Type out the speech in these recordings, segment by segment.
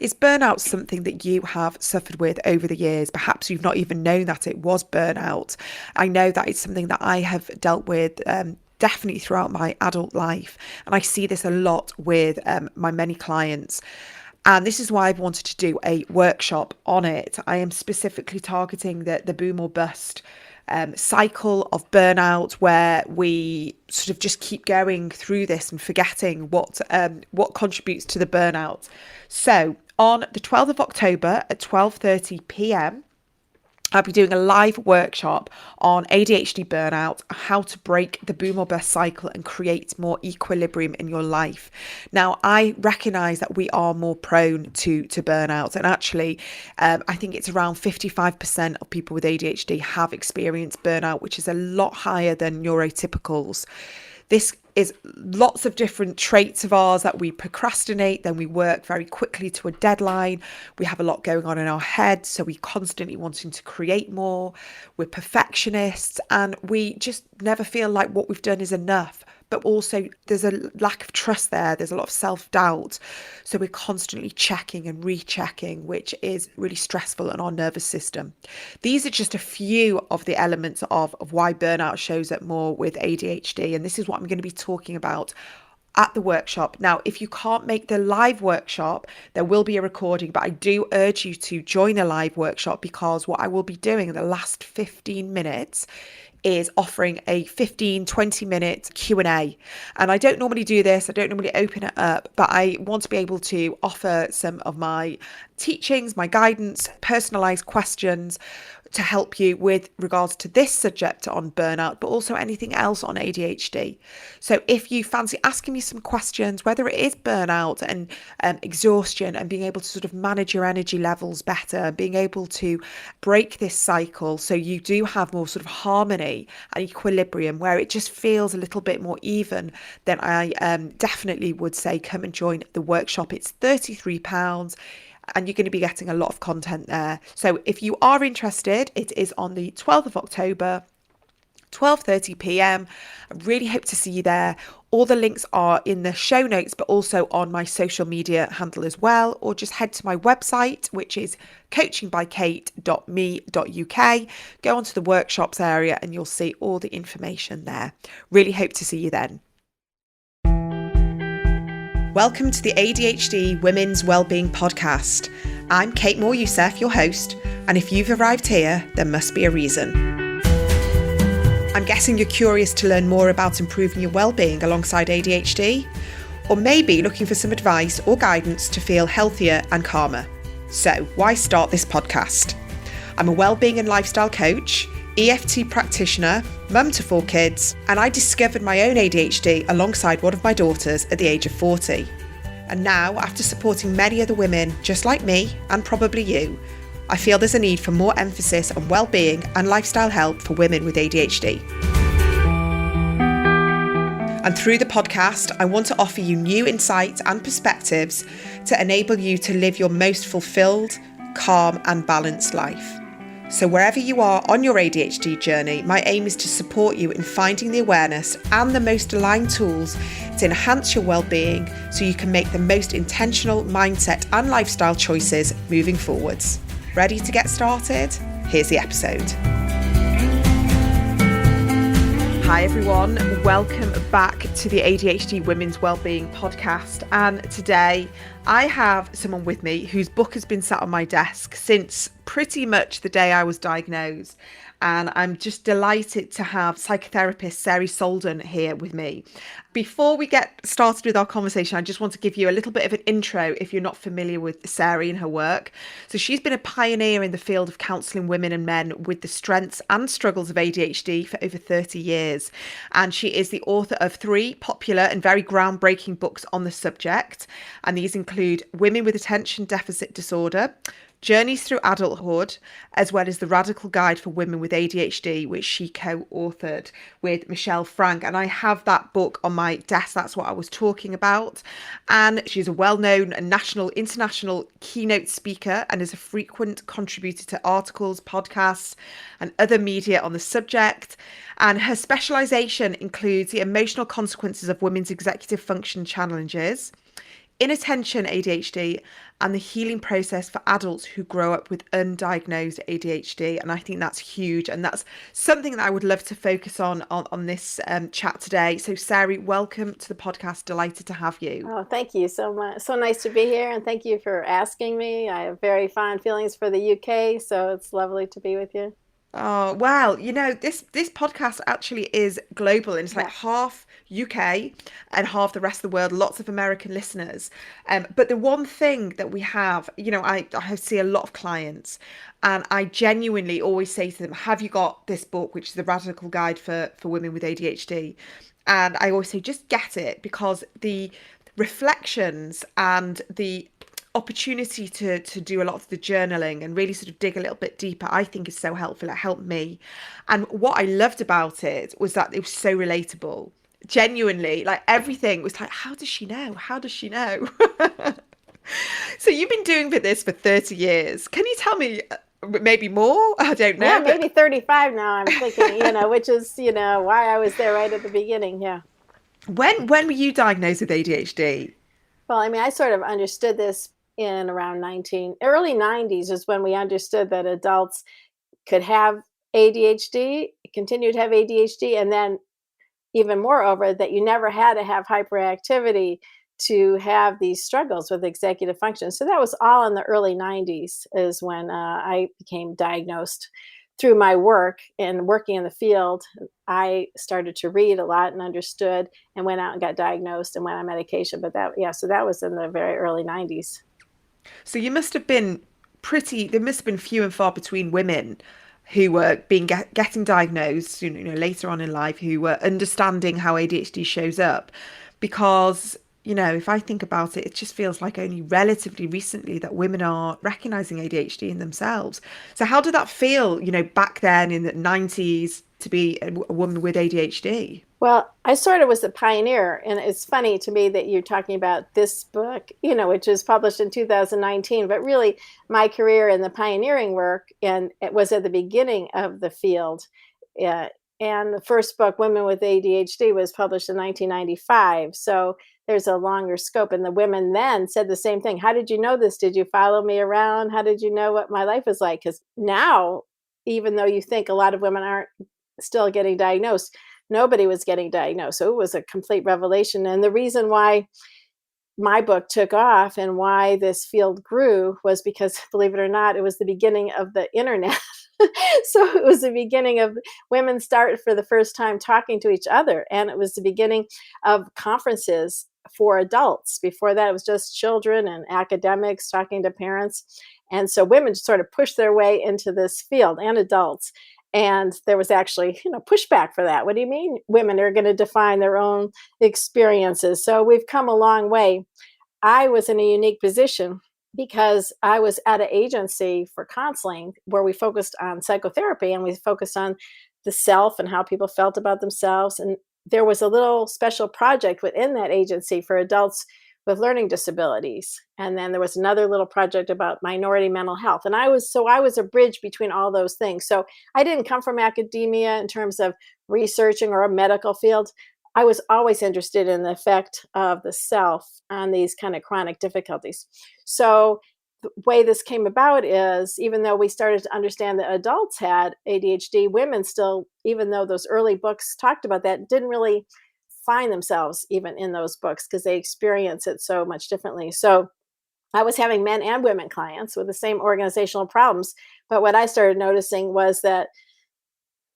Is burnout something that you have suffered with over the years? Perhaps you've not even known that it was burnout. I know that it's something that I have dealt with definitely throughout my adult life. And I see this a lot with my many clients. And this is why I've wanted to do a workshop on it. I am specifically targeting the boom or bust cycle of burnout, where we sort of just keep going through this and forgetting what contributes to the burnout. So on the 12th of October at 12:30 p.m, I'll be doing a live workshop on ADHD burnout, how to break the boom or bust cycle and create more equilibrium in your life. Now, I recognise that we are more prone to burnout, and actually, I think it's around 55% of people with ADHD have experienced burnout, which is a lot higher than neurotypicals. This is lots of different traits of ours, that we procrastinate, then we work very quickly to a deadline. We have a lot going on in our head, so we constantly wanting to create more. We're perfectionists, and we just never feel like what we've done is enough. But also there's a lack of trust there. There's a lot of self-doubt. So we're constantly checking and rechecking, which is really stressful on our nervous system. These are just a few of the elements of why burnout shows up more with ADHD. And this is what I'm going to be talking about at the workshop. Now, if you can't make the live workshop, there will be a recording, but I do urge you to join a live workshop, because what I will be doing in the last 15 minutes is offering a 15-20 minute Q&A. And I don't normally do this, I don't normally open it up, but I want to be able to offer some of my teachings, my guidance, personalized questions to help you with regards to this subject on burnout, but also anything else on ADHD. So if you fancy asking me some questions, whether it is burnout and exhaustion, and being able to sort of manage your energy levels better, being able to break this cycle so you do have more sort of harmony and equilibrium, where it just feels a little bit more even, then I definitely would say come and join the workshop. It's £33. And you're going to be getting a lot of content there. So if you are interested, it is on the 12th of October, 12:30 p.m. I really hope to see you there. All the links are in the show notes, but also on my social media handle as well, or just head to my website, which is coachingbykate.me.uk. Go onto the workshops area and you'll see all the information there. Really hope to see you then. Welcome to the ADHD Women's Wellbeing Podcast. I'm Kate Moore-Youssef, your host, and if you've arrived here, there must be a reason. I'm guessing you're curious to learn more about improving your wellbeing alongside ADHD, or maybe looking for some advice or guidance to feel healthier and calmer. So why start this podcast? I'm a wellbeing and lifestyle coach, EFT practitioner, mum to 4 kids, and I discovered my own ADHD alongside one of my daughters at the age of 40. And now, after supporting many other women just like me, and probably you, I feel there's a need for more emphasis on well-being and lifestyle help for women with ADHD. And through the podcast, I want to offer you new insights and perspectives to enable you to live your most fulfilled, calm and balanced life. So wherever you are on your ADHD journey, my aim is to support you in finding the awareness and the most aligned tools to enhance your well-being, so you can make the most intentional mindset and lifestyle choices moving forwards. Ready to get started? Here's the episode. Hi everyone, welcome back to the ADHD Women's Wellbeing Podcast. And today I have someone with me whose book has been sat on my desk since pretty much the day I was diagnosed. And I'm just delighted to have psychotherapist Sari Solden here with me. Before we get started with our conversation, I just want to give you a little bit of an intro if you're not familiar with Sari and her work. So she's been a pioneer in the field of counselling women and men with the strengths and struggles of ADHD for over 30 years. And she is the author of 3 popular and very groundbreaking books on the subject. And these include Women with Attention Deficit Disorder, Journeys Through Adulthood, as well as The Radical Guide for Women with ADHD, which she co-authored with Michelle Frank. And I have that book on my desk. That's what I was talking about. And she's a well-known and national, international keynote speaker and is a frequent contributor to articles, podcasts, and other media on the subject. And her specialisation includes the emotional consequences of women's executive function challenges, inattention ADHD and the healing process for adults who grow up with undiagnosed ADHD. And I think that's huge. And that's something that I would love to focus on this chat today. So, Sari, welcome to the podcast. Delighted to have you. Oh, thank you so much. So nice to be here, and thank you for asking me. I have very fond feelings for the UK, so it's lovely to be with you. Oh, well, this podcast actually is global and it's like Yeah. half UK and half the rest of the world, lots of American listeners. But the one thing that we have, I see a lot of clients and I genuinely always say to them, have you got this book, which is the Radical Guide for Women with ADHD? And I always say, just get it because the reflections and the opportunity to do a lot of the journaling and really sort of dig a little bit deeper, I think is so helpful. It helped me. And what I loved about it was that it was so relatable. Genuinely, like everything was like, how does she know? How does she know? So you've been doing this for 30 years. Can you tell me maybe more? I don't Yeah, know, but maybe 35 now, I'm thinking, which is, why I was there right at the beginning. Yeah. when were you diagnosed with ADHD? Well, I mean, I sort of understood this in around early 90s is when we understood that adults could have ADHD, continue to have ADHD, and then even moreover, that you never had to have hyperactivity to have these struggles with executive function. So that was all in the early 90s is when I became diagnosed through my work and working in the field. I started to read a lot and understood and went out and got diagnosed and went on medication. But so that was in the very early 90s. So you must have been there must have been few and far between women who were getting diagnosed, later on in life, who were understanding how ADHD shows up. Because, if I think about it, it just feels like only relatively recently that women are recognizing ADHD in themselves. So how did that feel, back then in the 90s to be a woman with ADHD? Well, I sort of was a pioneer, and it's funny to me that you're talking about this book, which was published in 2019, but really my career in the pioneering work and it was at the beginning of the field. Uh, and the first book, Women with ADHD, was published in 1995. So there's a longer scope. And the women then said the same thing. How did you know this? Did you follow me around? How did you know what my life is like? Because now, even though you think a lot of women aren't still getting diagnosed, nobody was getting diagnosed. So it was a complete revelation. And the reason why my book took off and why this field grew was because, believe it or not, it was the beginning of the internet. So it was the beginning of women started for the first time talking to each other. And it was the beginning of conferences for adults. Before that, it was just children and academics talking to parents. And so women sort of pushed their way into this field and adults. And there was actually, pushback for that. What do you mean women are going to define their own experiences? So we've come a long way. I was in a unique position because I was at an agency for counseling where we focused on psychotherapy and we focused on the self and how people felt about themselves. And there was a little special project within that agency for adults with learning disabilities. And then there was another little project about minority mental health. And I was a bridge between all those things. So I didn't come from academia in terms of researching or a medical field. I was always interested in the effect of the self on these kind of chronic difficulties. So the way this came about is even though we started to understand that adults had ADHD, women still, even though those early books talked about that, didn't really find themselves even in those books because they experience it so much differently. So I was having men and women clients with the same organizational problems. But what I started noticing was that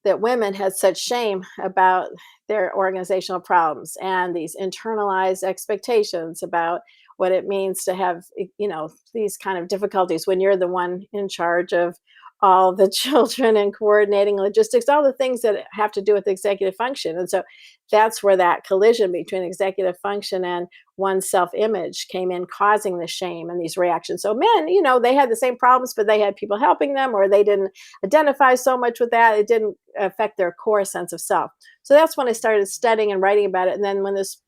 women had such shame about their organizational problems and these internalized expectations about what it means to have, these kind of difficulties when you're the one in charge of all the children and coordinating logistics, all the things that have to do with executive function. And so that's where that collision between executive function and one's self-image came in, causing the shame and these reactions. So men, they had the same problems, but they had people helping them, or they didn't identify so much with that. It didn't affect their core sense of self. So that's when I started studying and writing about it. And then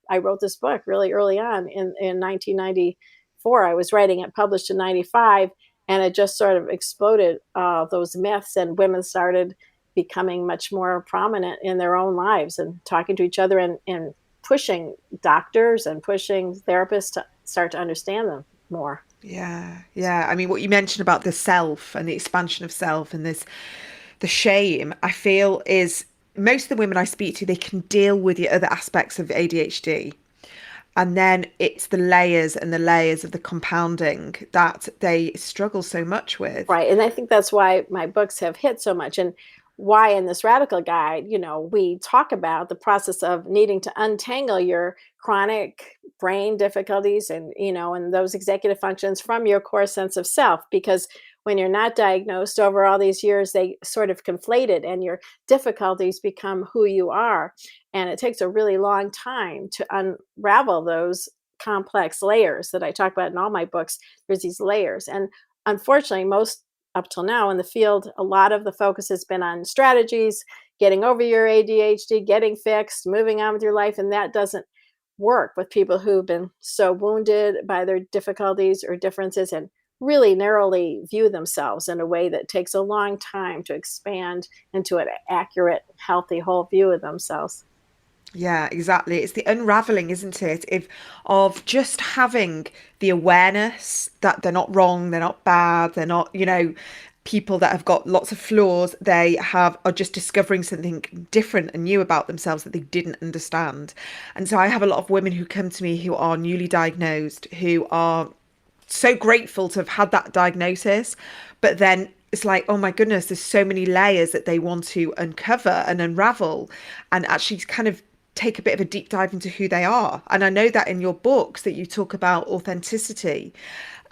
I wrote this book really early on in 1994. I was writing it, published in 95, and it just sort of exploded those myths, and women started becoming much more prominent in their own lives and talking to each other and pushing doctors and pushing therapists to start to understand them more. Yeah, yeah. I mean, what you mentioned about the self and the expansion of self and this, the shame, I feel is most of the women I speak to, they can deal with the other aspects of ADHD. And then it's the layers and the layers of the compounding that they struggle so much with. Right. And I think that's why my books have hit so much. And why in this radical guide, we talk about the process of needing to untangle your chronic brain difficulties and those executive functions from your core sense of self. Because when you're not diagnosed over all these years, they sort of conflated and your difficulties become who you are. And it takes a really long time to unravel those complex layers that I talk about in all my books. There's these layers. And unfortunately, most up till now in the field, a lot of the focus has been on strategies, getting over your ADHD, getting fixed, moving on with your life. And that doesn't work with people who've been so wounded by their difficulties or differences and really narrowly view themselves in a way that takes a long time to expand into an accurate, healthy, whole view of themselves. Yeah, exactly. It's the unraveling, isn't it? If of just having the awareness that they're not wrong, they're not bad, they're not, people that have got lots of flaws, they have are just discovering something different and new about themselves that they didn't understand. And so I have a lot of women who come to me who are newly diagnosed, who are so grateful to have had that diagnosis, but then it's like, oh my goodness, there's so many layers that they want to uncover and unravel and actually kind of take a bit of a deep dive into who they are. And I know that in your books that you talk about authenticity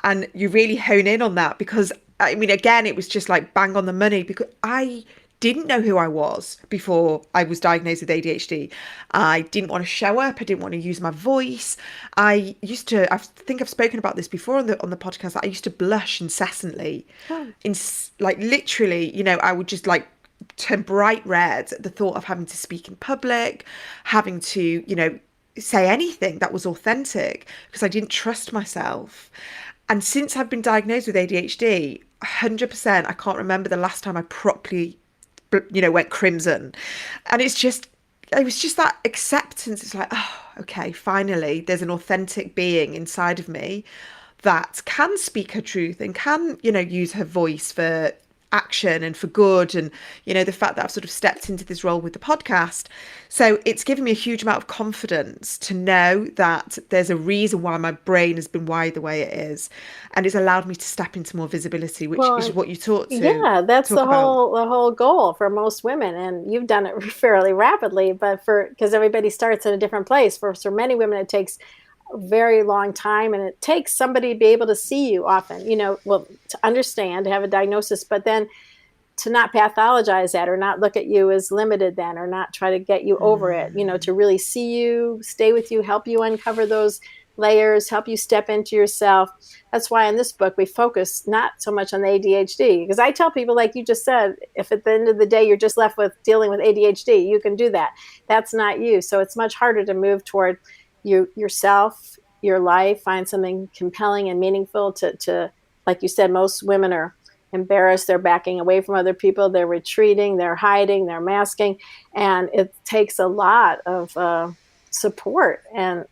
and you really hone in on that because I mean, again, it was just like bang on the money because I didn't know who I was before I was diagnosed with ADHD. I didn't want to show up. I didn't want to use my voice. I think I've spoken about this before on the podcast. I used to blush incessantly, in like literally, I would just like turn bright red at the thought of having to speak in public, having to, say anything that was authentic because I didn't trust myself. And since I've been diagnosed with ADHD, 100%, I can't remember the last time I properly, went crimson. And it was just that acceptance. It's like, oh, okay, finally, there's an authentic being inside of me that can speak her truth and can, use her voice for action and for good. And, the fact that I've sort of stepped into this role with the podcast. So it's given me a huge amount of confidence to know that there's a reason why my brain has been wired the way it is. And it's allowed me to step into more visibility, which Well, is what you that's talk the about. whole goal for most women, and you've done it fairly rapidly. But because everybody starts in a different place, for many women it takes a very long time, and it takes somebody to be able to see you often. Well, to understand, to have a diagnosis, but then to not pathologize that or not look at you as limited then or not try to get you over it, to really see you, stay with you, help you uncover those layers, help you step into yourself. That's why in this book we focus not so much on the ADHD, because I tell people, like you just said, if at the end of the day you're just left with dealing with ADHD, you can do that. That's not you. So it's much harder to move toward yourself, your life, find something compelling and meaningful to like you said, most women are embarrassed, they're backing away from other people, they're retreating, they're hiding, they're masking, and it takes a lot of support and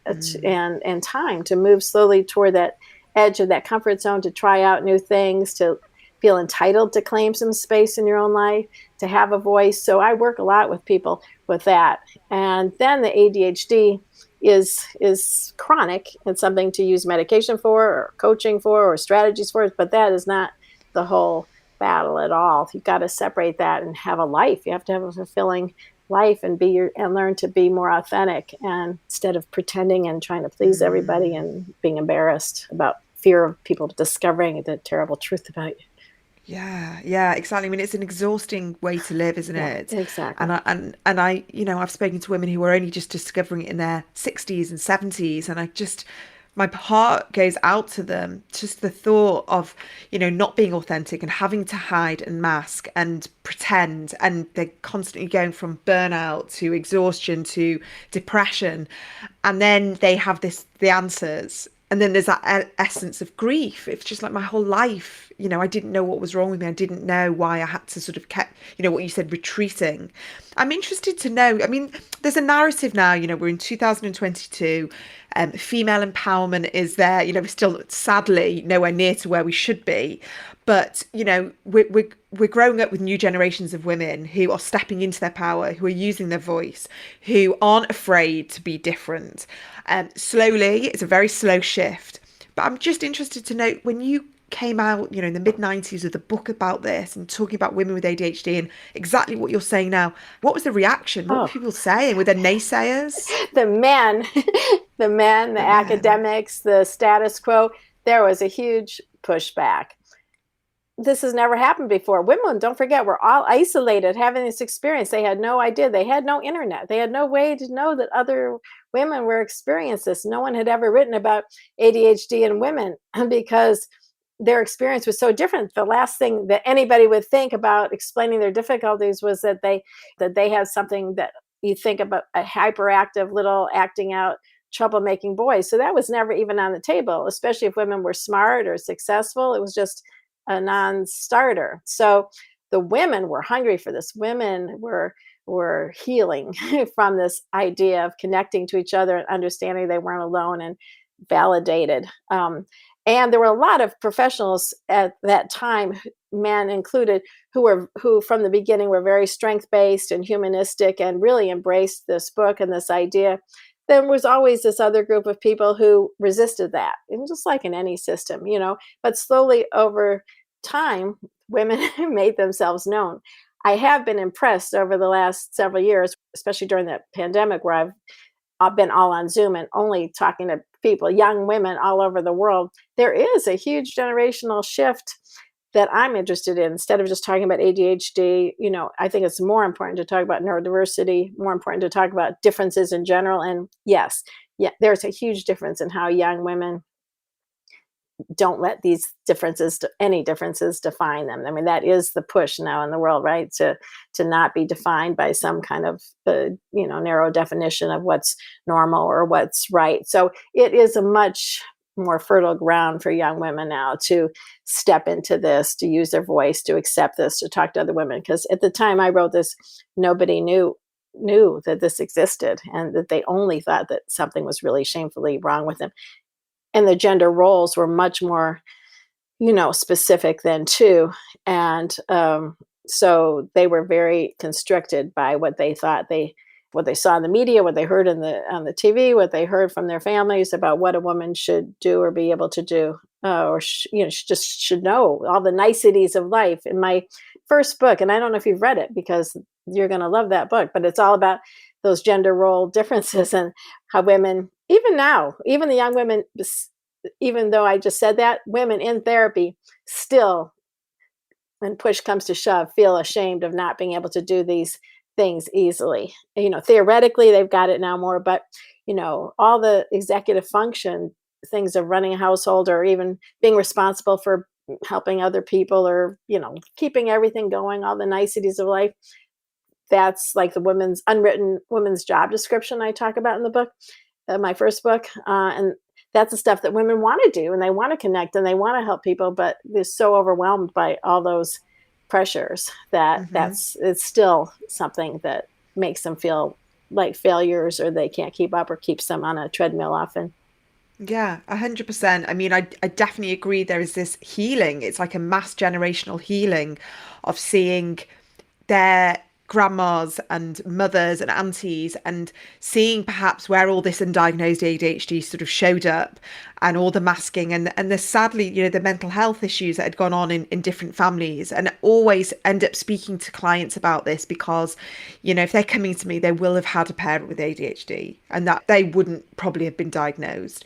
time to move slowly toward that edge of that comfort zone, to try out new things, to feel entitled to claim some space in your own life, to have a voice. So I work a lot with people with that. And then the ADHD is chronic and something to use medication for or coaching for or strategies for, but that is not the whole battle at all. You've got to separate that and have a life. You have to have a fulfilling life and and learn to be more authentic, and instead of pretending and trying to please everybody and being embarrassed about fear of people discovering the terrible truth about you. Yeah, exactly. I mean, it's an exhausting way to live, isn't Yeah, it? exactly. And I, I've spoken to women who are only just discovering it in their 60s and 70s, and my heart goes out to them. Just the thought of, not being authentic and having to hide and mask and pretend, and they're constantly going from burnout to exhaustion to depression, and then they have the answers. And then there's that essence of grief. It's just like my whole life, I didn't know what was wrong with me. I didn't know why I had to sort of kept, what you said, retreating. I'm interested to know. I mean, there's a narrative now, we're in 2022. Female empowerment is there. We're still sadly nowhere near to where we should be. But, we're growing up with new generations of women who are stepping into their power, who are using their voice, who aren't afraid to be different. Slowly, it's a very slow shift. But I'm just interested to know, when you came out, in the mid-90s with a book about this and talking about women with ADHD and exactly what you're saying now, what was the reaction? What were Oh, people saying? Were there naysayers? the men, the The men. academics, the status quo, there was a huge pushback. This has never happened before. Women, don't forget, were all isolated having this experience. They had no idea. They had no internet. They had no way to know that other women were experiencing this. No one had ever written about ADHD in women because their experience was so different. The last thing that anybody would think about explaining their difficulties was that they have something that you think about, a hyperactive little acting out troublemaking boy. So that was never even on the table, especially if women were smart or successful. It was just a non-starter. So the women were hungry for this. Women were healing from this idea of connecting to each other and understanding they weren't alone and validated. And there were a lot of professionals at that time, men included, who from the beginning were very strength-based and humanistic and really embraced this book and this idea. There was always this other group of people who resisted that, and just like in any system, but slowly over time, women made themselves known. I have been impressed over the last several years, especially during the pandemic, where I've been all on Zoom and only talking to people, young women all over the world. There is a huge generational shift that I'm interested in. Instead of just talking about ADHD, I think it's more important to talk about neurodiversity, more important to talk about differences in general. And yes, yeah, there's a huge difference in how young women don't let these any differences define them. I mean, that is the push now in the world, right? To not be defined by some kind of narrow definition of what's normal or what's right. So it is a much more fertile ground for young women now to step into this, to use their voice, to accept this, to talk to other women. Because at the time I wrote this, nobody knew that this existed, and that they only thought that something was really shamefully wrong with them. And the gender roles were much more, specific then too. And so they were very constricted by what they thought what they saw in the media, what they heard on the TV, what they heard from their families about what a woman should do or be able to do, or just should know all the niceties of life. In my first book, and I don't know if you've read it because you're going to love that book, but it's all about those gender role differences and how women, even now, even the young women, even though I just said that, women in therapy still, when push comes to shove, feel ashamed of not being able to do these things easily. Theoretically, they've got it now more, but, all the executive function things of running a household, or even being responsible for helping other people, or, keeping everything going, all the niceties of life. That's like the unwritten women's job description I talk about in the book, my first book. And that's the stuff that women want to do, and they want to connect, and they want to help people, but they're so overwhelmed by all those pressures that it's still something that makes them feel like failures, or they can't keep up, or keeps them on a treadmill often. Yeah, 100%. I mean, I definitely agree. There is this healing. It's like a mass generational healing of seeing their grandmas and mothers and aunties, and seeing perhaps where all this undiagnosed ADHD sort of showed up, and all the masking, and the sadly, the mental health issues that had gone on in different families. And always end up speaking to clients about this because, if they're coming to me, they will have had a parent with ADHD, and that they wouldn't probably have been diagnosed.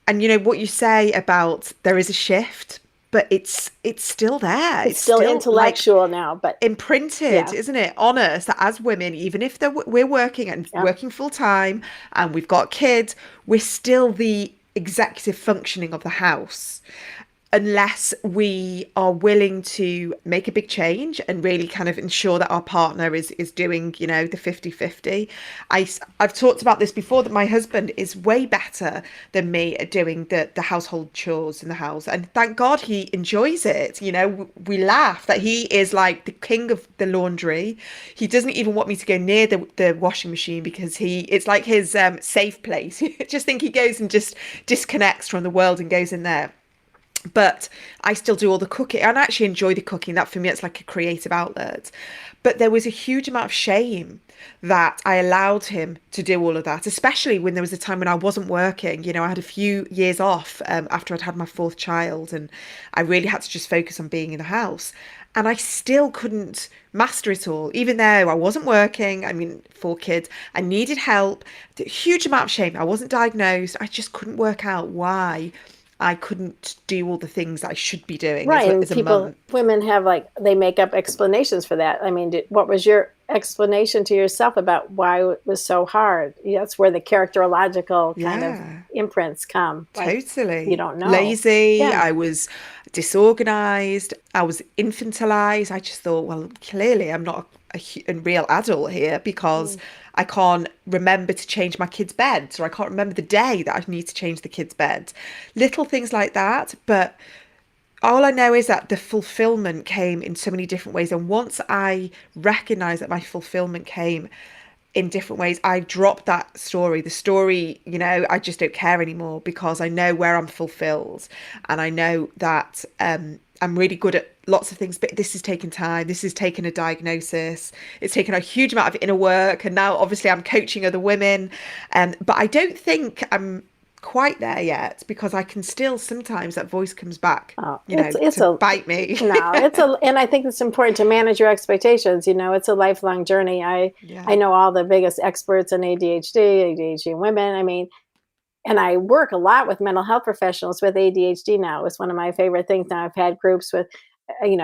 And what you say about there is a shift, but it's still there. It's It's still still like intellectual now, but imprinted, yeah, isn't it, on us, that as women, even if we're working and yeah. working full time and we've got kids, we're still the executive functioning of the house. unless we are willing to make a big change and really kind of ensure that our partner is doing, the 50-50. I've talked about this before, that my husband is way better than me at doing the household chores in the house, and thank God he enjoys it. We laugh that he is like the king of the laundry. He doesn't even want me to go near the washing machine because it's like his safe place. Just think he goes and just disconnects from the world and goes in there. But I still do all the cooking, and I actually enjoy the cooking. That for me, it's like a creative outlet. But there was a huge amount of shame that I allowed him to do all of that, especially when there was a time when I wasn't working. I had a few years off after I'd had my fourth child, and I really had to just focus on being in the house. And I still couldn't master it all, even though I wasn't working. I mean, 4 kids, I needed help. A huge amount of shame. I wasn't diagnosed. I just couldn't work out why I couldn't do all the things that I should be doing Right. And as a mum. women have they make up explanations for that. I mean, what was your explanation to yourself about why it was so hard? That's where the characterological kind of Yeah, imprints come. You totally. don't know. Lazy, Yeah. I was disorganized, I was infantilized. I just thought, well, clearly I'm not a real adult here because Mm. I can't remember to change my kids' beds, or I can't remember the day that I need to change the kids' bed. Little things like that. But all I know is that the fulfillment came in so many different ways. And once I recognized that my fulfillment came in different ways, I dropped that story. The story, I just don't care anymore because I know where I'm fulfilled, and I know that I'm really good at lots of things. But this has taken time. This has taken a diagnosis. It's taken a huge amount of inner work, and now obviously I'm coaching other women. But I don't think I'm quite there yet because I can still sometimes that voice comes back, Oh, it's to a bite me. no, and I think it's important to manage your expectations. It's a lifelong journey. I Yeah. know all the biggest experts in ADHD women. I mean, and I work a lot with mental health professionals with ADHD now. It's one of my favorite things now. I've had groups with,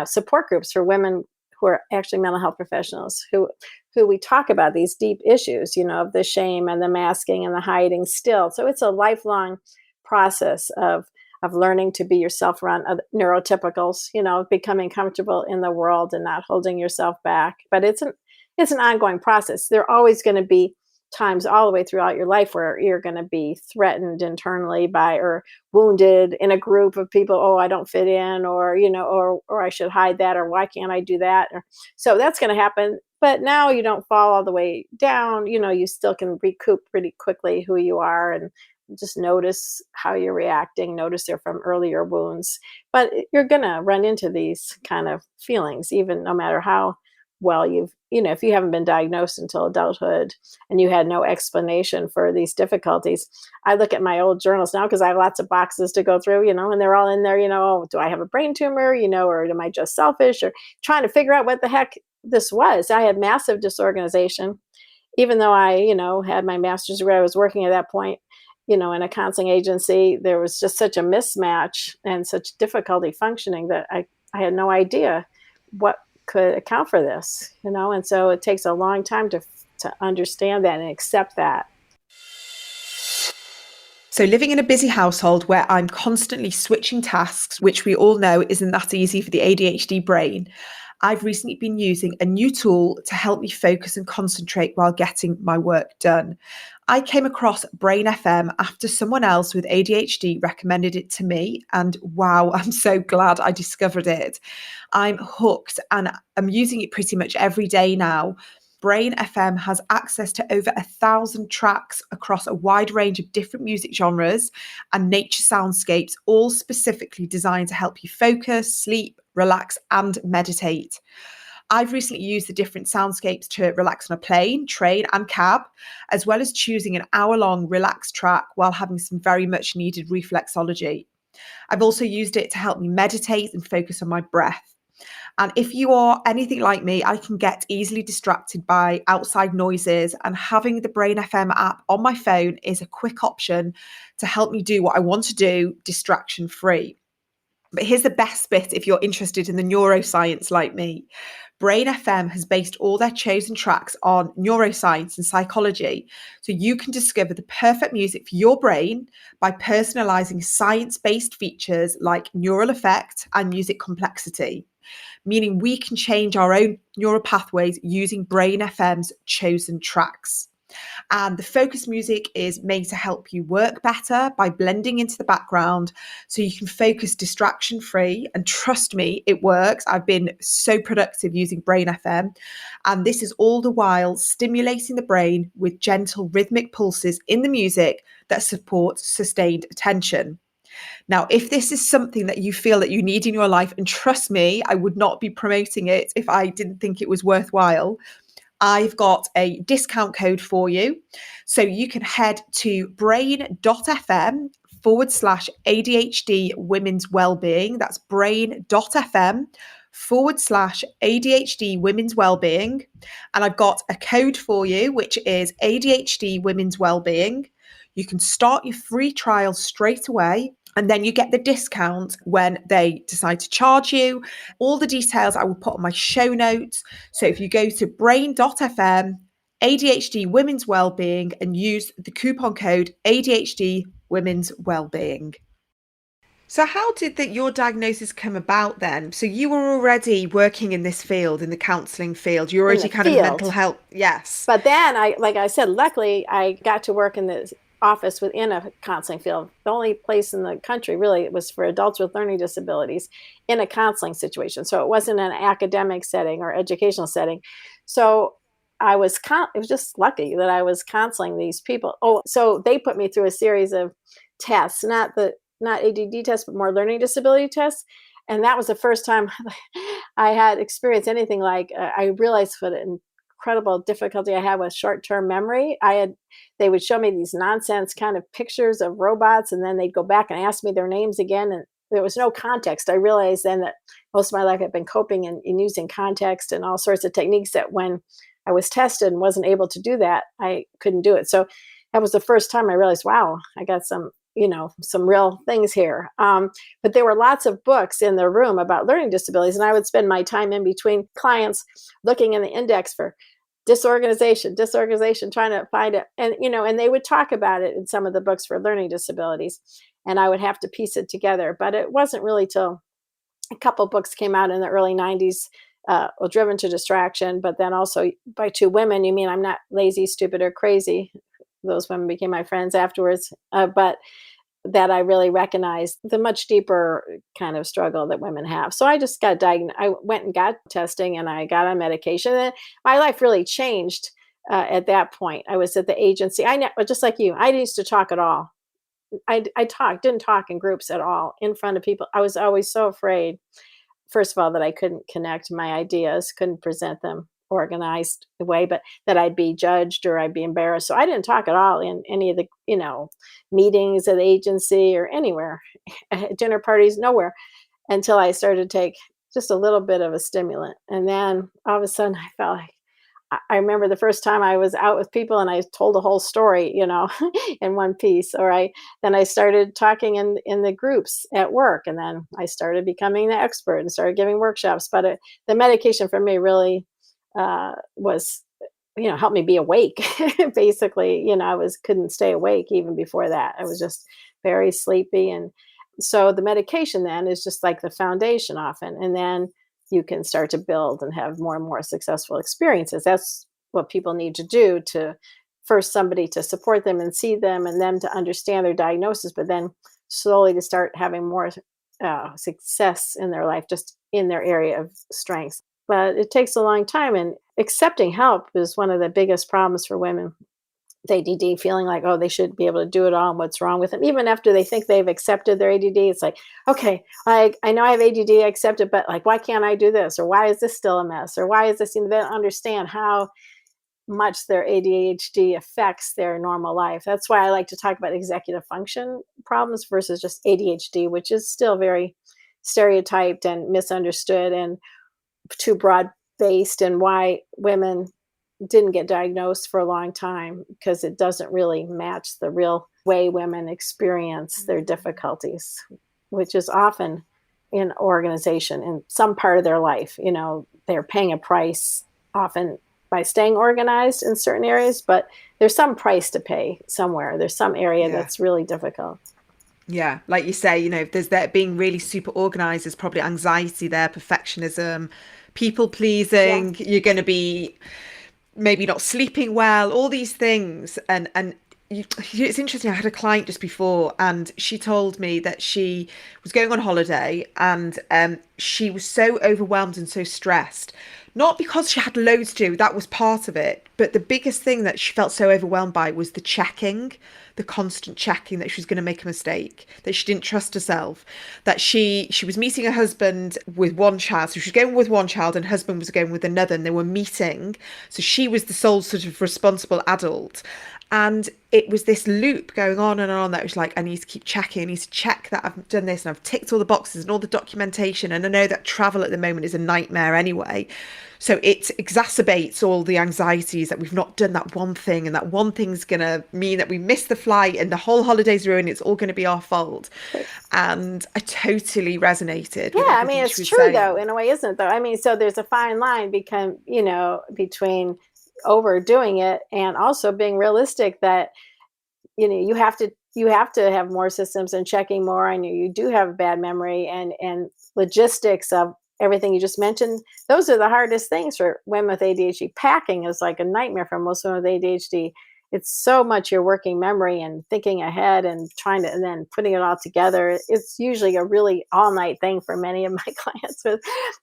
support groups for women who are actually mental health professionals who we talk about these deep issues, of the shame and the masking and the hiding still. So it's a lifelong process of learning to be yourself around neurotypicals, becoming comfortable in the world and not holding yourself back. But it's an ongoing process. There are always going to be times all the way throughout your life where you're going to be threatened internally by or wounded in a group of people. Oh, I don't fit in, or or I should hide that, or why can't I do that? So that's going to happen. But now you don't fall all the way down. You still can recoup pretty quickly who you are, and just notice how you're reacting. Notice they're from earlier wounds. But you're going to run into these kind of feelings, even no matter how well if you haven't been diagnosed until adulthood and you had no explanation for these difficulties. I look at my old journals now because I have lots of boxes to go through, and they're all in there, oh, do I have a brain tumor, or am I just selfish, or trying to figure out what the heck this was. I had massive disorganization, even though I, had my master's degree. I was working at that point, in a counseling agency. There was just such a mismatch and such difficulty functioning that I had no idea what could account for this, and so it takes a long time to understand that and accept that. So, living in a busy household where I'm constantly switching tasks, which we all know isn't that easy for the ADHD brain, I've recently been using a new tool to help me focus and concentrate while getting my work done. I came across Brain FM after someone else with ADHD recommended it to me, and wow, I'm so glad I discovered it. I'm hooked and I'm using it pretty much every day now. Brain FM has access to over 1,000 tracks across a wide range of different music genres and nature soundscapes, all specifically designed to help you focus, sleep, relax, and meditate. I've recently used the different soundscapes to relax on a plane, train, and cab, as well as choosing an hour-long relax track while having some very much needed reflexology. I've also used it to help me meditate and focus on my breath. And if you are anything like me, I can get easily distracted by outside noises, and having the Brain FM app on my phone is a quick option to help me do what I want to do distraction free. But here's the best bit if you're interested in the neuroscience like me. Brain FM has based all their chosen tracks on neuroscience and psychology. So you can discover the perfect music for your brain by personalizing science based features like neural effect and music complexity, meaning we can change our own neural pathways using Brain FM's chosen tracks. And the focus music is made to help you work better by blending into the background so you can focus distraction free. And trust me, it works. I've been so productive using Brain FM. And this is all the while stimulating the brain with gentle rhythmic pulses in the music that support sustained attention. Now, if this is something that you feel that you need in your life, and trust me, I would not be promoting it if I didn't think it was worthwhile, I've got a discount code for you. So you can head to brain.fm/ADHD Women's Wellbeing. That's brain.fm/ADHD Women's Wellbeing. And I've got a code for you, which is ADHD Women's Wellbeing. You can start your free trial straight away. And then you get the discount when they decide to charge you. All the details I will put on my show notes. So if you go to brain.fm, ADHD Women's Wellbeing, and use the coupon code ADHD Women's Wellbeing. So how did your diagnosis come about then? So you were already working in this field, in the counselling field. You're already kind of mental health. Yes. But then like I said, luckily I got to work in the office within a counseling field. The only place in the country really was for adults with learning disabilities in a counseling situation. So it wasn't an academic setting or educational setting. So it was just lucky that I was counseling these people. Oh, so they put me through a series of tests, not ADD tests, but more learning disability tests. And that was the first time I had experienced anything like, I realized what an incredible difficulty I had with short-term memory. They would show me these nonsense kind of pictures of robots, and then they'd go back and ask me their names again, and there was no context. I realized then that most of my life I've been coping and using context and all sorts of techniques that when I was tested and wasn't able to do that, I couldn't do it. So that was the first time I realized, wow, I got some real things here. But there were lots of books in the room about learning disabilities, and I would spend my time in between clients looking in the index for disorganization, trying to find it. And, and they would talk about it in some of the books for learning disabilities, and I would have to piece it together. But it wasn't really till a couple books came out in the early 90s, Driven to Distraction, but then also by two women. You mean I'm not lazy, stupid, or crazy? Those women became my friends afterwards. But that I really recognized the much deeper kind of struggle that women have. So I just got diagnosed. I went and got testing, and I got on medication. And my life really changed at that point. I was at the agency. Just like you, I didn't used to talk at all. I didn't talk in groups at all in front of people. I was always so afraid, first of all, that I couldn't connect my ideas, couldn't present them organized way, but that I'd be judged or I'd be embarrassed. So I didn't talk at all in any of the, meetings at the agency or anywhere, dinner parties, nowhere, until I started to take just a little bit of a stimulant. And then all of a sudden I felt like, I remember the first time I was out with people and I told a whole story, in one piece, then I started talking in the groups at work, and then I started becoming the expert and started giving workshops. But the medication for me really was, helped me be awake. Basically, couldn't stay awake even before that. I was just very sleepy. And so the medication then is just like the foundation often. And then you can start to build and have more and more successful experiences. That's what people need to do, to first somebody to support them and see them, and them to understand their diagnosis, but then slowly to start having more success in their life, just in their area of strength. But it takes a long time, and accepting help is one of the biggest problems for women with ADD, feeling like, oh, they should be able to do it all, and what's wrong with them. Even after they think they've accepted their ADD, it's like, okay, I know I have ADD, I accept it, but like, why can't I do this? Or why is this still a mess? Or why is this? They don't understand how much their ADHD affects their normal life. That's why I like to talk about executive function problems versus just ADHD, which is still very stereotyped and misunderstood and too broad based, and why women didn't get diagnosed for a long time, because it doesn't really match the real way women experience their difficulties, which is often in organization in some part of their life. They're paying a price often by staying organized in certain areas, but there's some price to pay somewhere. There's some area Yeah. that's really difficult. Yeah, like you say, if there's that being really super organized, there's probably anxiety there, perfectionism, people Yeah. pleasing. You're going to be maybe not sleeping well, all these things. And it's interesting. I had a client just before, and she told me that she was going on holiday, and she was so overwhelmed and so stressed. Not because she had loads to do, that was part of it. But the biggest thing that she felt so overwhelmed by was the constant checking that she was going to make a mistake, that she didn't trust herself, that she was meeting her husband with one child. So she was going with one child and her husband was going with another, and they were meeting. So she was the sole sort of responsible adult. And it was this loop going on and on that was like, I need to keep checking. I need to check that I've done this and I've ticked all the boxes and all the documentation. And I know that travel at the moment is a nightmare anyway. So it exacerbates all the anxieties that we've not done that one thing, and that one thing's going to mean that we miss the flight and the whole holiday's ruined. It's all going to be our fault. And I totally resonated with everything she It's was true saying. though, in a way, isn't it though? So there's a fine line between overdoing it and also being realistic that you have to have more systems and checking more, and you do have a bad memory and logistics of everything you just mentioned. Those are the hardest things for women with ADHD. Packing is like a nightmare for most women with ADHD. It's so much your working memory and thinking ahead and and then putting it all together. It's usually a really all night thing for many of my clients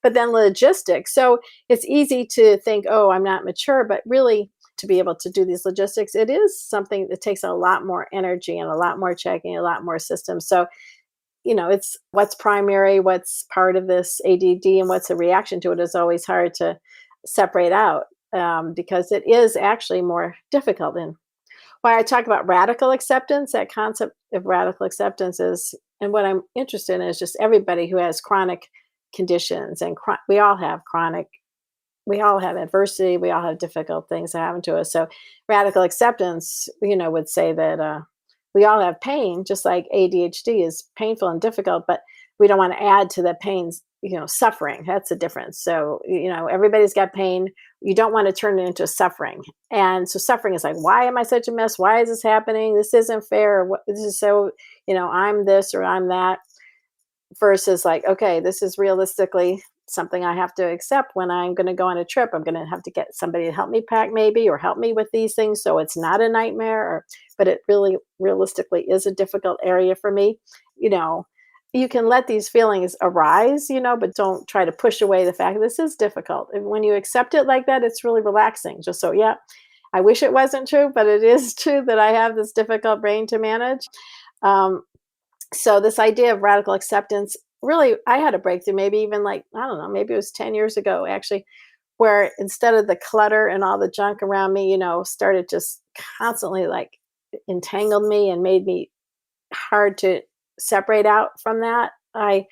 but then logistics. So it's easy to think, oh, I'm not mature, but really to be able to do these logistics, it is something that takes a lot more energy and a lot more checking, a lot more systems. So it's what's primary, what's part of this ADD, and what's a reaction to it is always hard to separate out, because it is actually more difficult. And why I talk about radical acceptance, that concept of radical acceptance is, and what I'm interested in is just everybody who has chronic conditions, and we all have we all have adversity, we all have difficult things that happen to us. So radical acceptance, would say that we all have pain, just like ADHD is painful and difficult, but we don't want to add to the pains, suffering. That's the difference. So, everybody's got pain. You don't want to turn it into suffering. And so suffering is like, why am I such a mess? Why is this happening? This isn't fair. This is so, I'm this or I'm that, versus like, okay, this is realistically something I have to accept when I'm going to go on a trip. I'm going to have to get somebody to help me pack maybe, or help me with these things, so it's not a nightmare, but it really realistically is a difficult area for me. You can let these feelings arise, but don't try to push away the fact that this is difficult. And when you accept it like that, it's really relaxing. Just so, yeah, I wish it wasn't true, but it is true that I have this difficult brain to manage. So this idea of radical acceptance, really, I had a breakthrough, maybe even like, I don't know, maybe it was 10 years ago, actually, where instead of the clutter and all the junk around me, started just constantly like entangled me and made me hard to separate out from that. I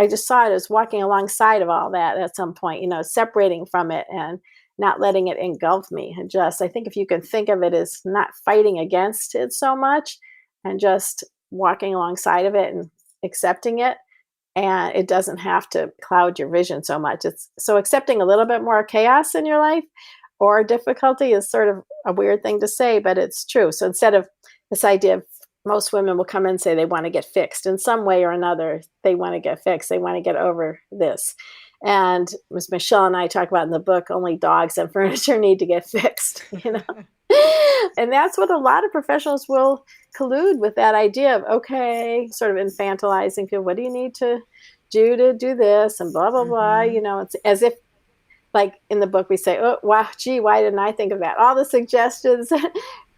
just saw it as walking alongside of all that at some point, separating from it and not letting it engulf me. And just, I think if you can think of it as not fighting against it so much and just walking alongside of it and accepting it, and it doesn't have to cloud your vision so much. It's so accepting a little bit more chaos in your life or difficulty is sort of a weird thing to say, but it's true. So instead of this idea of, most women will come in and say they want to get fixed in some way or another. They want to get fixed. They want to get over this. And as Michelle and I talk about in the book, only dogs and furniture need to get fixed, And that's what a lot of professionals will collude with, that idea of, okay, sort of infantilizing people. What do you need to do this? And blah, blah, blah. It's as if, like in the book, we say, oh, wow, gee, why didn't I think of that? All the suggestions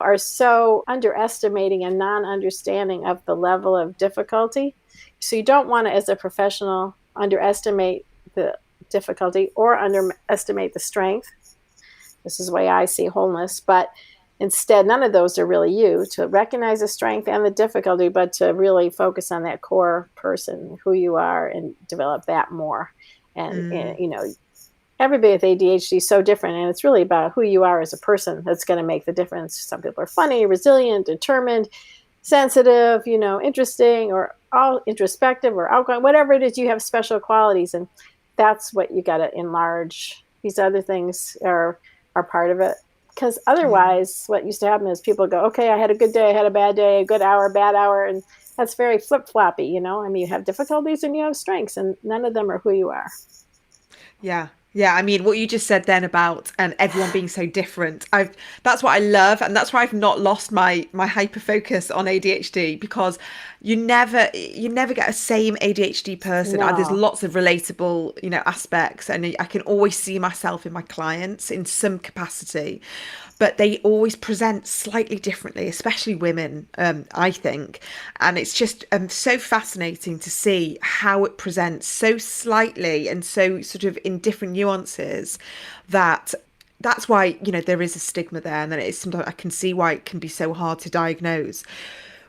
are so underestimating and non-understanding of the level of difficulty. So you don't want to, as a professional, underestimate the difficulty or underestimate the strength. This is the way I see wholeness. But instead, none of those are really you, to recognize the strength and the difficulty, but to really focus on that core person, who you are, and develop that more. And everybody with ADHD is so different, and it's really about who you are as a person that's going to make the difference. Some people are funny, resilient, determined, sensitive, interesting, or all introspective or outgoing, whatever it is, you have special qualities, and that's what you got to enlarge. These other things are part of it. Because Yeah. otherwise, what used to happen is people go, okay, I had a good day, I had a bad day, a good hour, bad hour. And that's very flip floppy, you know? I mean, you have difficulties and you have strengths, and none of them are who you are. Yeah. Yeah, I mean, what you just said then about everyone being so different, I've that's what I love, and that's why I've not lost my hyper focus on ADHD, because you never get a same ADHD person. There's No. lots of relatable, aspects, and I can always see myself in my clients in some capacity, but they always present slightly differently, especially women, I think. And it's just so fascinating to see how it presents so slightly and so sort of in different nuances, that that's why, there is a stigma there. And then it's sometimes I can see why it can be so hard to diagnose.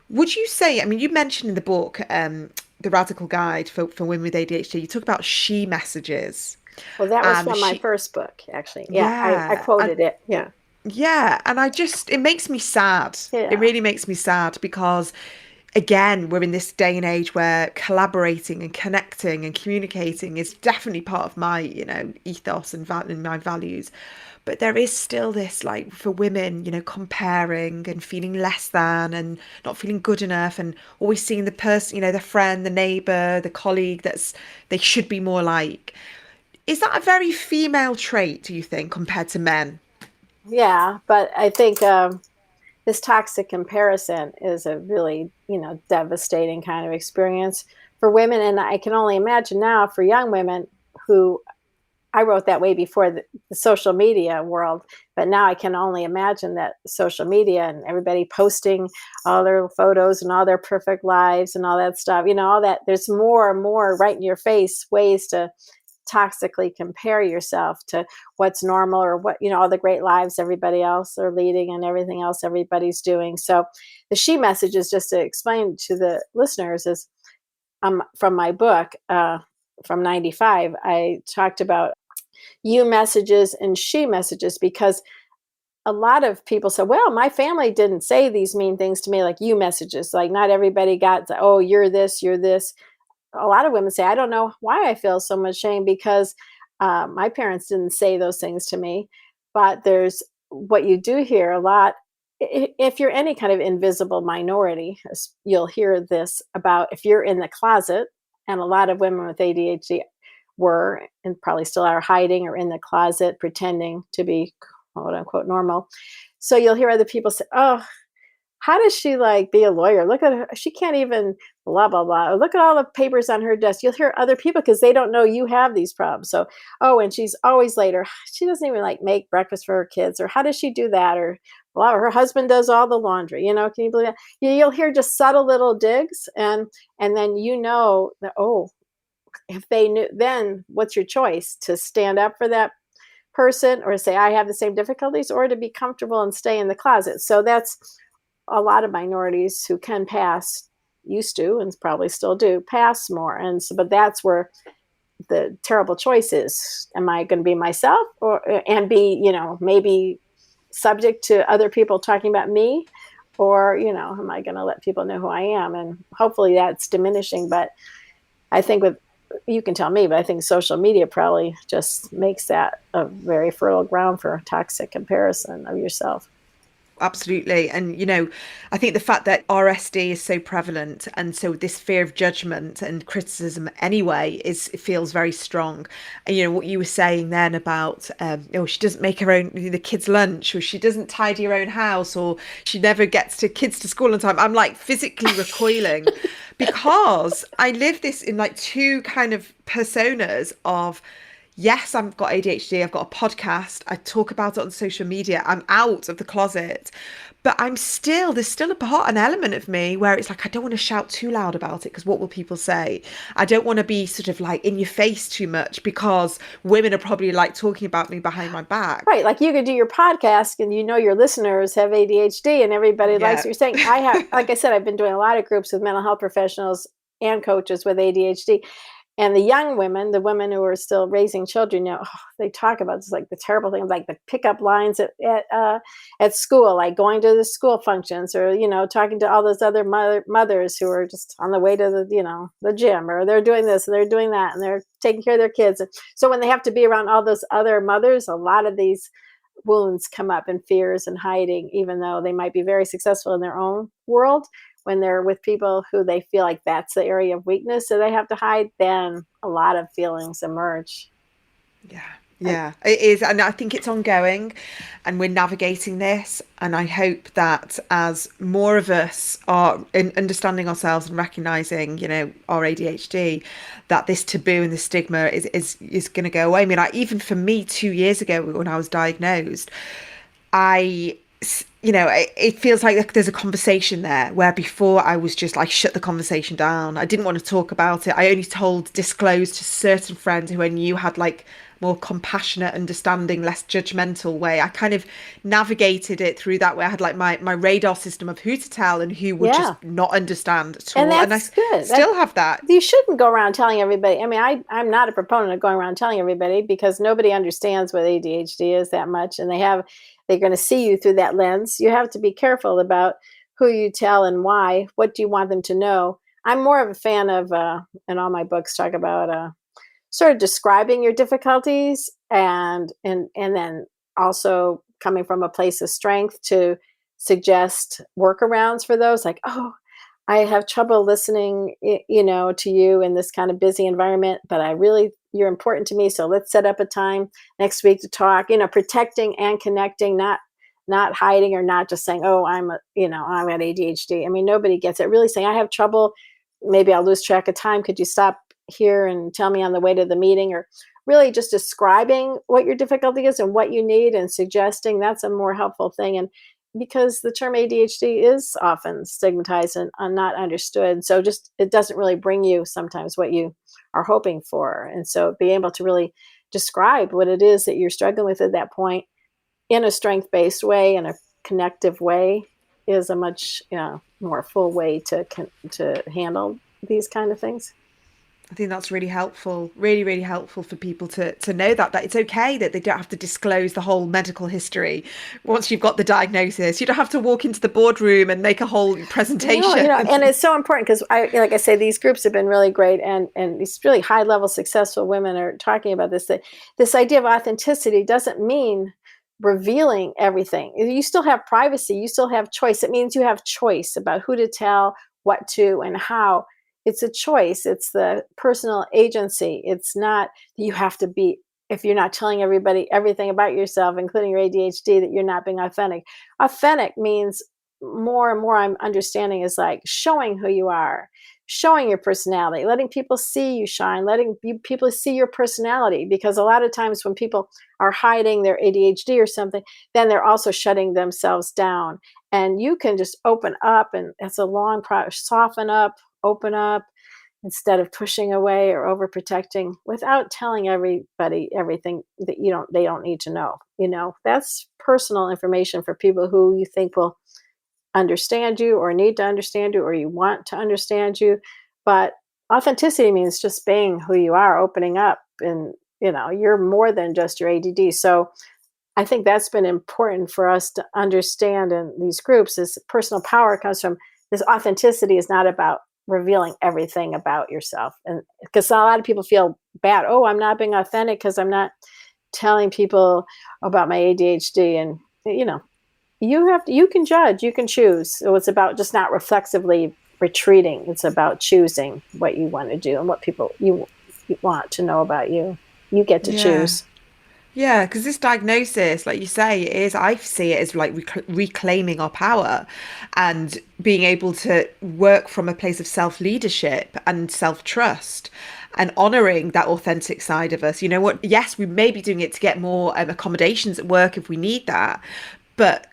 Would you say, I mean, you mentioned in the book, The Radical Guide for Women with ADHD, you talk about she messages. Well, that was And from my she, first book, actually. Yeah, I yeah. And quoted it. Yeah. yeah, and it makes me sad. It Yeah. really makes me sad because, again, we're in this day and age where collaborating and connecting and communicating is definitely part of my, ethos and my values. But there is still this, like, for women, comparing and feeling less than and not feeling good enough and always seeing the person, the friend, the neighbor, the colleague they should be more like. Is that a very female trait, do you think, compared to men? Yeah. But I think this toxic comparison is a really, devastating kind of experience for women. And I can only imagine now for young women who I wrote that way before the social media world, but now I can only imagine that social media and everybody posting all their photos and all their perfect lives and all that stuff, all that, there's more and more right in your face ways to toxically compare yourself to what's normal or what, all the great lives everybody else are leading and everything else everybody's doing. So the she message is, just to explain to the listeners, is from my book from 95. I talked about you messages and she messages because a lot of people say, well, my family didn't say these mean things to me, like you messages. Like not everybody got, oh, you're this, you're this. A lot of women say, I don't know why I feel so much shame because my parents didn't say those things to me. But there's what you do hear a lot. If you're any kind of invisible minority, you'll hear this about if you're in the closet, and a lot of women with ADHD were and probably still are hiding or in the closet pretending to be quote unquote normal. So you'll hear other people say, oh, how does she like be a lawyer? Look at her. She can't even blah, blah, blah. Or look at all the papers on her desk. You'll hear other people because they don't know you have these problems. So, oh, and she's always late, or she doesn't even like make breakfast for her kids, or how does she do that? Or blah, her husband does all the laundry. Can you believe that? You'll hear just subtle little digs. And then that, oh, if they knew, then what's your choice? To stand up for that person or say, I have the same difficulties, or to be comfortable and stay in the closet. So that's a lot of minorities who can pass used to and probably still do pass more. And so, but that's where the terrible choice is. Am I going to be myself and be, maybe subject to other people talking about me, or, am I going to let people know who I am? And hopefully that's diminishing. But I think you can tell me, but I think social media probably just makes that a very fertile ground for toxic comparison of yourself. Absolutely. And, I think the fact that RSD is so prevalent, and so this fear of judgment and criticism anyway it feels very strong. And, what you were saying then about, she doesn't make her own, the kids' lunch, or she doesn't tidy her own house, or she never gets kids to school on time. I'm like physically recoiling because I live this in like two kind of personas of, yes, I've got ADHD, I've got a podcast, I talk about it on social media, I'm out of the closet, but there's still an element of me where it's like, I don't want to shout too loud about it because what will people say? I don't want to be sort of like in your face too much because women are probably like talking about me behind my back. Right. Like you could do your podcast and your listeners have ADHD and everybody likes Yeah. what you're saying. I have, like I said, I've been doing a lot of groups with mental health professionals and coaches with ADHD. And the young women, the women who are still raising children, they talk about this, like the terrible things, like the pickup lines at school, like going to the school functions, or talking to all those other mothers who are just on the way to the gym, or they're doing this and they're doing that, and they're taking care of their kids. And so when they have to be around all those other mothers, a lot of these wounds come up, and fears and hiding, even though they might be very successful in their own world. When they're with people who they feel like that's the area of weakness, so they have to hide, then a lot of feelings emerge. Yeah. Yeah, it is. And I think it's ongoing, and we're navigating this. And I hope that as more of us are understanding ourselves and recognizing, our ADHD, that this taboo and the stigma is going to go away. I mean, even for me, 2 years ago when I was diagnosed, I it feels like there's a conversation there where before I was just like, shut the conversation down. I didn't want to talk about it. I only disclosed to certain friends who I knew had like more compassionate, understanding, less judgmental way. I kind of navigated it through that way. I had like my radar system of who to tell and who would just not understand at all. And that's good. Still have that. You shouldn't go around telling everybody. I mean, I'm not a proponent of going around telling everybody, because nobody understands what ADHD is that much, and they're going to see you through that lens. You have to be careful about who you tell and why. What do you want them to know? I'm more of a fan of, and all my books talk about sort of describing your difficulties, and then also coming from a place of strength to suggest workarounds for those. Like, oh, I have trouble listening, to you in this kind of busy environment, but you're important to me. So let's set up a time next week to talk, protecting and connecting, not hiding, or not just saying, oh, I've got ADHD. I mean, nobody gets it. Really saying, I have trouble. Maybe I'll lose track of time. Could you stop here and tell me on the way to the meeting? Or really just describing what your difficulty is and what you need, and suggesting. That's a more helpful thing. And because the term ADHD is often stigmatized and not understood, so just it doesn't really bring you sometimes what you are hoping for. And so being able to really describe what it is that you're struggling with at that point in a strength-based way, in a connective way, is a much more full way to handle these kind of things. I think that's really helpful, really, really helpful for people to know that it's okay, that they don't have to disclose the whole medical history once you've got the diagnosis. You don't have to walk into the boardroom and make a whole presentation. And it's so important, because like I say, these groups have been really great, and these really high level successful women are talking about this, that this idea of authenticity doesn't mean revealing everything. You still have privacy, you still have choice. It means you have choice about who to tell, what to, and how. It's a choice. It's the personal agency. It's not that you have to be, if you're not telling everybody everything about yourself, including your ADHD, that you're not being authentic. Authentic means more and more, I'm understanding, is like showing who you are, showing your personality, letting people see you shine, letting people see your personality. Because a lot of times when people are hiding their ADHD or something, then they're also shutting themselves down. And you can just open up, and it's a long process. Soften up, open up, instead of pushing away or overprotecting, without telling everybody everything that they don't need to know. That's personal information for people who you think will understand you, or need to understand you, or you want to understand you. But authenticity means just being who you are, opening up, and you're more than just your ADD. So I think that's been important for us to understand in these groups. Is personal power comes from this. Authenticity is not about revealing everything about yourself, and because a lot of people feel bad, oh, I'm not being authentic because I'm not telling people about my ADHD. And you can judge, you can choose. So it's about just not reflexively retreating. It's about choosing what you want to do and what people you want to know about you. You get to choose. Yeah, because this diagnosis, like you say, I see it as like reclaiming our power and being able to work from a place of self-leadership and self-trust, and honoring that authentic side of us. You know what? Yes, we may be doing it to get more accommodations at work if we need that. But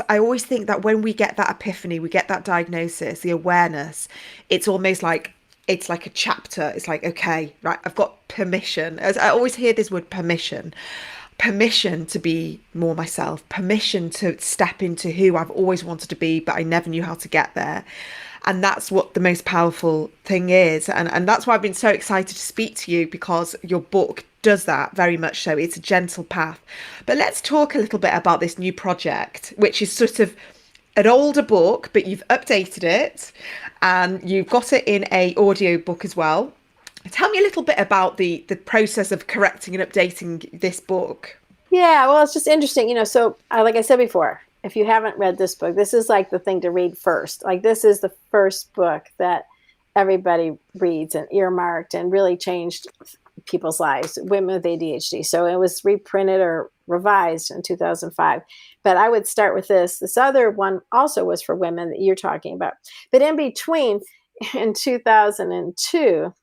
I always think that when we get that epiphany, we get that diagnosis, the awareness, it's almost like, it's like a chapter. It's like, okay, right, I've got permission. As I always hear this word permission. permission to be more myself, permission to step into who I've always wanted to be, but I never knew how to get there. And that's what the most powerful thing is. And that's why I've been so excited to speak to you, because your book does that very much so. It's a gentle path. But let's talk a little bit about this new project, which is sort of an older book, but you've updated it and you've got it in a audio book as well. Tell me a little bit about the process of correcting and updating this book. Yeah, well, it's just interesting, so like I said before, if you haven't read this book, this is like the thing to read first. Like, this is the first book that everybody reads and earmarked and really changed people's lives, women with ADHD. So it was reprinted or revised in 2005. But I would start with this. This other one also was for women that you're talking about. But in between, in 2002,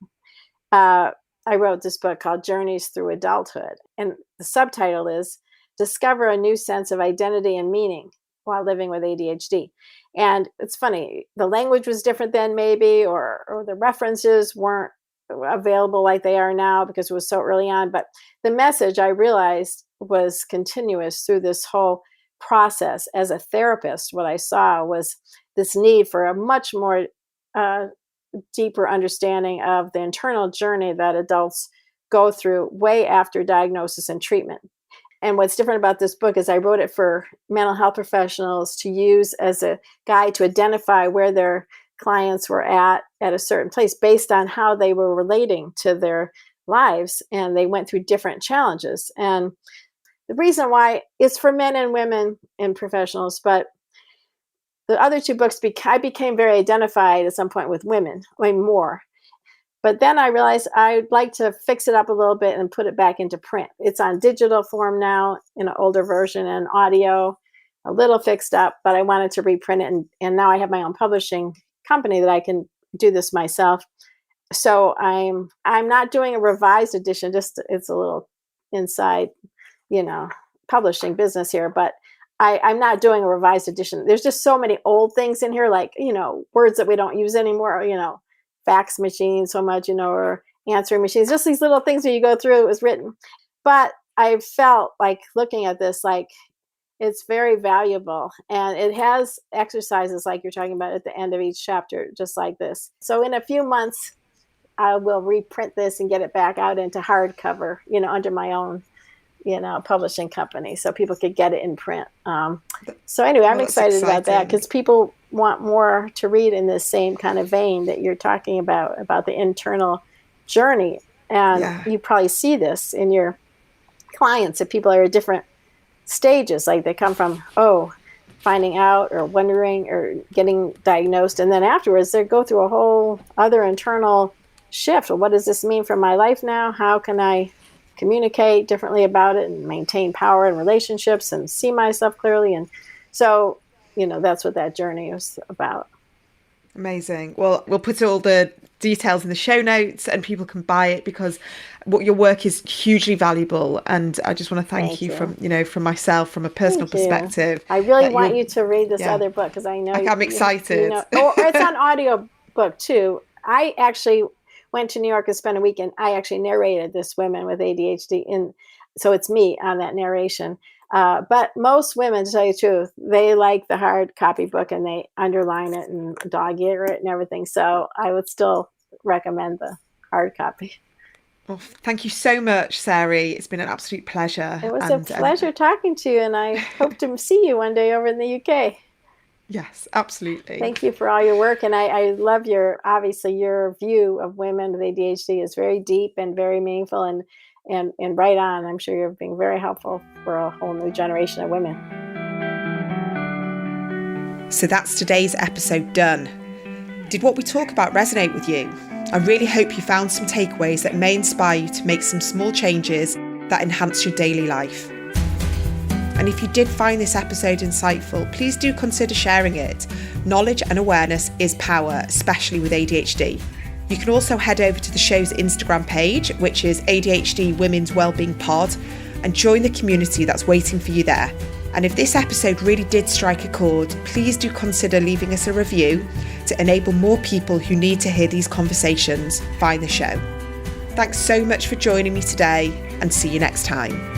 I wrote this book called Journeys Through Adulthood. And the subtitle is Discover a New Sense of Identity and Meaning While Living with ADHD. And it's funny, the language was different then maybe, or the references weren't available like they are now because it was so early on. But the message, I realized, was continuous through this whole process. As a therapist, what I saw was this need for a much more deeper understanding of the internal journey that adults go through way after diagnosis and treatment. And what's different about this book is I wrote it for mental health professionals to use as a guide to identify where their clients were at a certain place based on how they were relating to their lives. And they went through different challenges. And the reason why it's for men and women and professionals, but the other two books, I became very identified at some point with women, way more. But then I realized I'd like to fix it up a little bit and put it back into print. It's on digital form now in an older version, and audio, a little fixed up, but I wanted to reprint it. And now I have my own publishing company that I can do this myself. So I'm not doing a revised edition, just it's a little inside, publishing business here, but I'm not doing a revised edition. There's just so many old things in here, like, words that we don't use anymore, fax machines so much, or answering machines, just these little things that you go through. It was written. But I felt like looking at this, like it's very valuable. And it has exercises like you're talking about at the end of each chapter, just like this. So in a few months, I will reprint this and get it back out into hardcover, under my own, publishing company, so people could get it in print. So anyway, I'm excited about that because people want more to read in this same kind of vein that you're talking about the internal journey. And you probably see this in your clients, if people are at different stages, like they come from, finding out or wondering or getting diagnosed. And then afterwards, they go through a whole other internal shift. Well, what does this mean for my life now? How can I communicate differently about it and maintain power in relationships and see myself clearly? And so, that's what that journey is about. Amazing. Well, we'll put all the details in the show notes and people can buy it, because what your work is hugely valuable. And I just want to thank you from myself, from a personal perspective. I really want you to read this other book, because I know I'm excited. It's on audio book too. I actually went to New York and spent a weekend. I actually narrated this Women with ADHD, so it's me on that narration. But most women, to tell you the truth, they like the hard copy book and they underline it and dog ear it and everything. So I would still recommend the hard copy. Well, thank you so much, Sari. It's been an absolute pleasure. It was a pleasure talking to you, and I hope to see you one day over in the UK. Yes, absolutely. Thank you for all your work. And I love your view of women with ADHD is very deep and very meaningful and right on. I'm sure you're being very helpful for a whole new generation of women. So that's today's episode done. Did what we talk about resonate with you? I really hope you found some takeaways that may inspire you to make some small changes that enhance your daily life. And if you did find this episode insightful, please do consider sharing it. Knowledge and awareness is power, especially with ADHD. You can also head over to the show's Instagram page, which is ADHD Women's Wellbeing Pod, and join the community that's waiting for you there. And if this episode really did strike a chord, please do consider leaving us a review to enable more people who need to hear these conversations find the show. Thanks so much for joining me today, and see you next time.